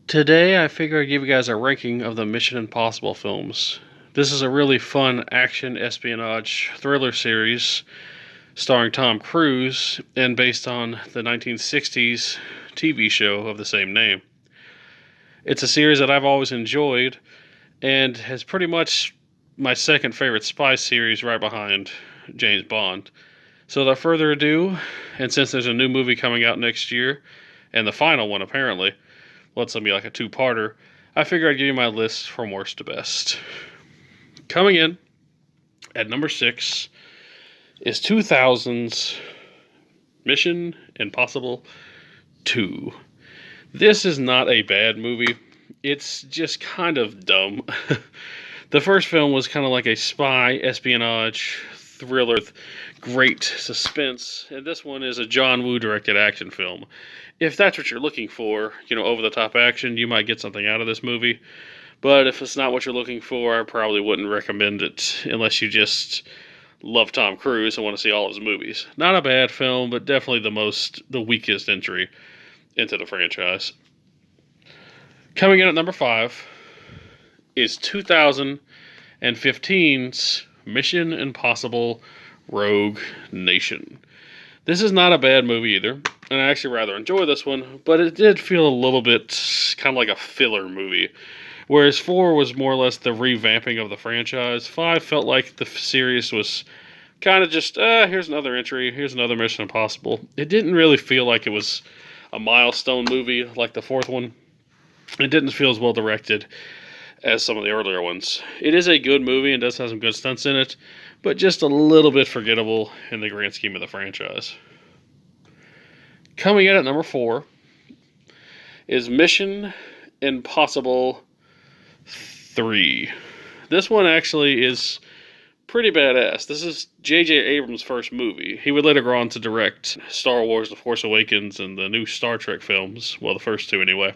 Today, I figure I'd give you guys a ranking of the Mission Impossible films. This is a really fun action espionage thriller series starring Tom Cruise and based on the 1960s TV show of the same name. It's a series that I've always enjoyed and has pretty much my second favorite spy series right behind James Bond. So without further ado, and since there's a new movie coming out next year, and the final one apparently, well, it's going to be like a two-parter, I figured I'd give you my list from worst to best. Coming in at number 6 is 2000's Mission Impossible 2. This is not a bad movie. It's just kind of dumb. The first film was kind of like a spy espionage thriller with great suspense, and this one is a John Woo directed action film. If that's what you're looking for, over the top action, you might get something out of this movie. But if it's not what you're looking for, I probably wouldn't recommend it unless you just love Tom Cruise and want to see all of his movies. Not a bad film, but definitely the weakest entry into the franchise. Coming in at number 5 is 2015's Mission Impossible Rogue Nation. This is not a bad movie either, and I actually rather enjoy this one, but it did feel a little bit kind of like a filler movie. Whereas 4 was more or less the revamping of the franchise, 5 felt like the series was kind of just, here's another entry, here's another Mission Impossible. It didn't really feel like it was a milestone movie like the 4th one. It didn't feel as well directed as some of the earlier ones. It is a good movie and does have some good stunts in it, but just a little bit forgettable in the grand scheme of the franchise. Coming in at number 4 is Mission Impossible 3. This one actually is pretty badass. This is J.J. Abrams' first movie. He would later go on to direct Star Wars: The Force Awakens and the new Star Trek films. Well, the first two anyway.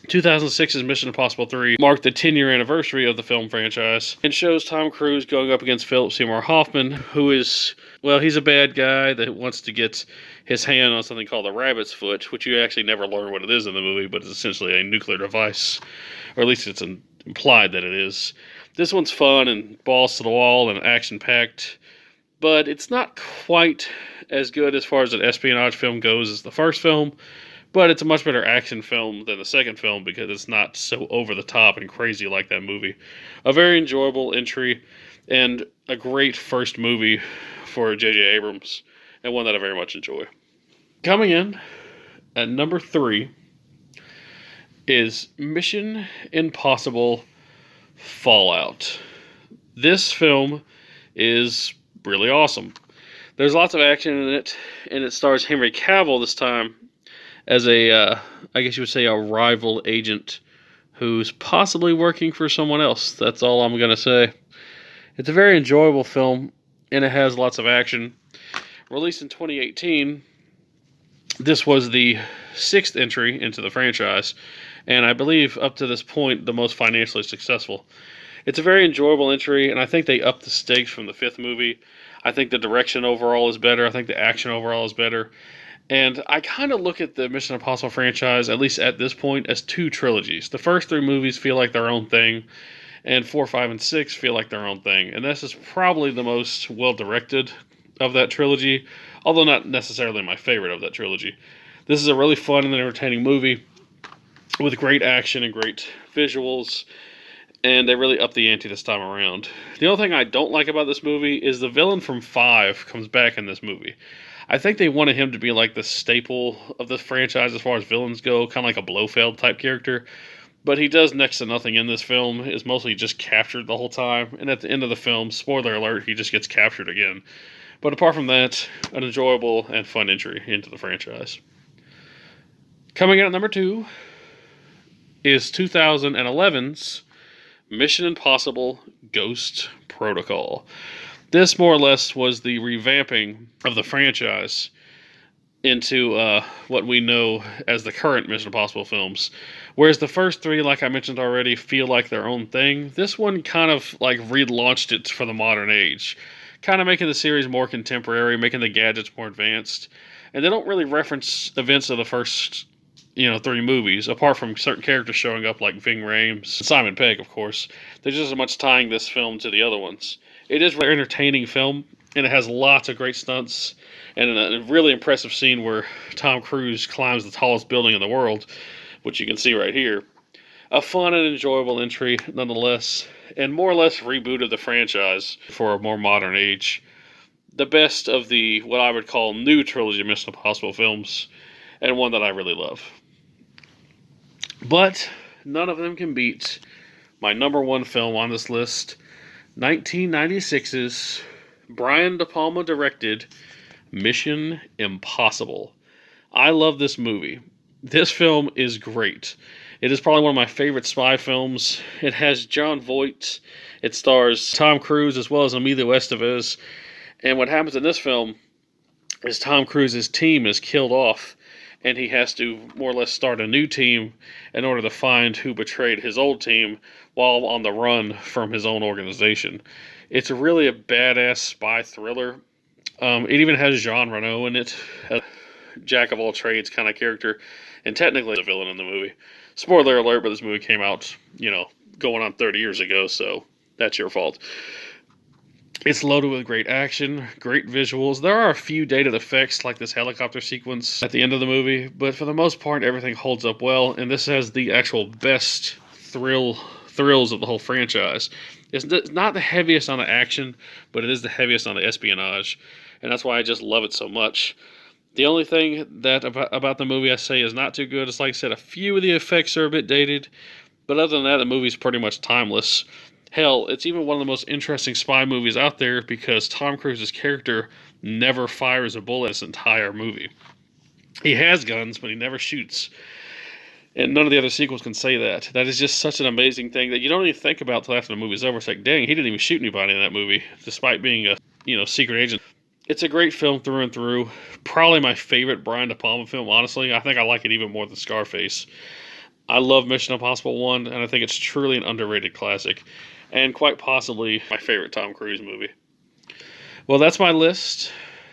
2006's Mission Impossible 3 marked the 10-year anniversary of the film franchise and shows Tom Cruise going up against Philip Seymour Hoffman, who is, well, he's a bad guy that wants to get his hand on something called the rabbit's foot, which you actually never learn what it is in the movie, but it's essentially a nuclear device, or at least it's implied that it is. This one's fun and balls to the wall and action-packed, but it's not quite as good as far as an espionage film goes as the first film. But it's a much better action film than the second film because it's not so over the top and crazy like that movie. A very enjoyable entry and a great first movie for J.J. Abrams, and one that I very much enjoy. Coming in at number 3 is Mission Impossible Fallout. This film is really awesome. There's lots of action in it, and it stars Henry Cavill this time as I guess you would say, a rival agent who's possibly working for someone else. That's all I'm going to say. It's a very enjoyable film, and it has lots of action. Released in 2018, this was the 6th entry into the franchise, and I believe up to this point, the most financially successful. It's a very enjoyable entry, and I think they upped the stakes from the 5th movie. I think the direction overall is better. I think the action overall is better. And I kind of look at the Mission Impossible franchise, at least at this point, as 2 trilogies. The first 3 movies feel like their own thing, and 4, 5, and 6 feel like their own thing. And this is probably the most well-directed of that trilogy, although not necessarily my favorite of that trilogy. This is a really fun and entertaining movie with great action and great visuals, and they really upped the ante this time around. The only thing I don't like about this movie is the villain from 5 comes back in this movie. I think they wanted him to be like the staple of the franchise as far as villains go, kind of like a Blofeld type character. But he does next to nothing in this film, is mostly just captured the whole time. And at the end of the film, spoiler alert, he just gets captured again. But apart from that, an enjoyable and fun entry into the franchise. Coming in at number 2 is 2011's Mission Impossible Ghost Protocol. This, more or less, was the revamping of the franchise into what we know as the current Mission Impossible films. Whereas the first 3, like I mentioned already, feel like their own thing, this one kind of like relaunched it for the modern age. Kind of making the series more contemporary, making the gadgets more advanced. And they don't really reference events of the first three movies, apart from certain characters showing up like Ving Rhames, Simon Pegg, of course. There's just as much tying this film to the other ones. It is a very entertaining film, and it has lots of great stunts, and a really impressive scene where Tom Cruise climbs the tallest building in the world, which you can see right here. A fun and enjoyable entry, nonetheless, and more or less rebooted the franchise for a more modern age. The best of the, what I would call, new trilogy of Mission Impossible films, and one that I really love. But none of them can beat my number one film on this list, 1996's Brian De Palma directed Mission Impossible. I love this movie. This film is great. It is probably one of my favorite spy films. It has Jon Voight. It stars Tom Cruise as well as Emilio Estevez. And what happens in this film is Tom Cruise's team is killed off, and he has to more or less start a new team in order to find who betrayed his old team while on the run from his own organization. It's really a badass spy thriller. It even has Jean Reno in it, a jack-of-all-trades kind of character, and technically a villain in the movie. Spoiler alert, but this movie came out, going on 30 years ago, so that's your fault. It's loaded with great action, great visuals. There are a few dated effects, like this helicopter sequence at the end of the movie, but for the most part, everything holds up well, and this has the actual best thrills of the whole franchise. It's not the heaviest on the action, but it is the heaviest on the espionage, and that's why I just love it so much. The only thing that about the movie I say is not too good is, like I said, a few of the effects are a bit dated, but other than that, the movie's pretty much timeless. Hell, it's even one of the most interesting spy movies out there because Tom Cruise's character never fires a bullet in this entire movie. He has guns, but he never shoots. And none of the other sequels can say that. That is just such an amazing thing that you don't even think about till after the movie's over. It's like, dang, he didn't even shoot anybody in that movie, despite being a secret agent. It's a great film through and through. Probably my favorite Brian De Palma film, honestly. I think I like it even more than Scarface. I love Mission Impossible 1, and I think it's truly an underrated classic. And quite possibly my favorite Tom Cruise movie. Well, that's my list.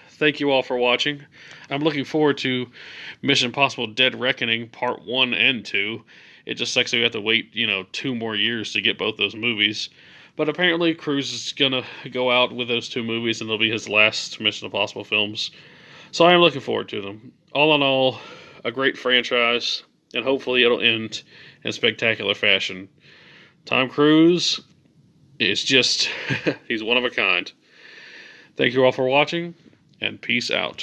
Thank you all for watching. I'm looking forward to Mission Impossible Dead Reckoning Part 1 and 2. It just sucks that we have to wait, 2 more years to get both those movies. But apparently Cruise is going to go out with those 2 movies, and they'll be his last Mission Impossible films. So I am looking forward to them. All in all, a great franchise, and hopefully it'll end in spectacular fashion. Tom Cruise is just, he's one of a kind. Thank you all for watching, and peace out.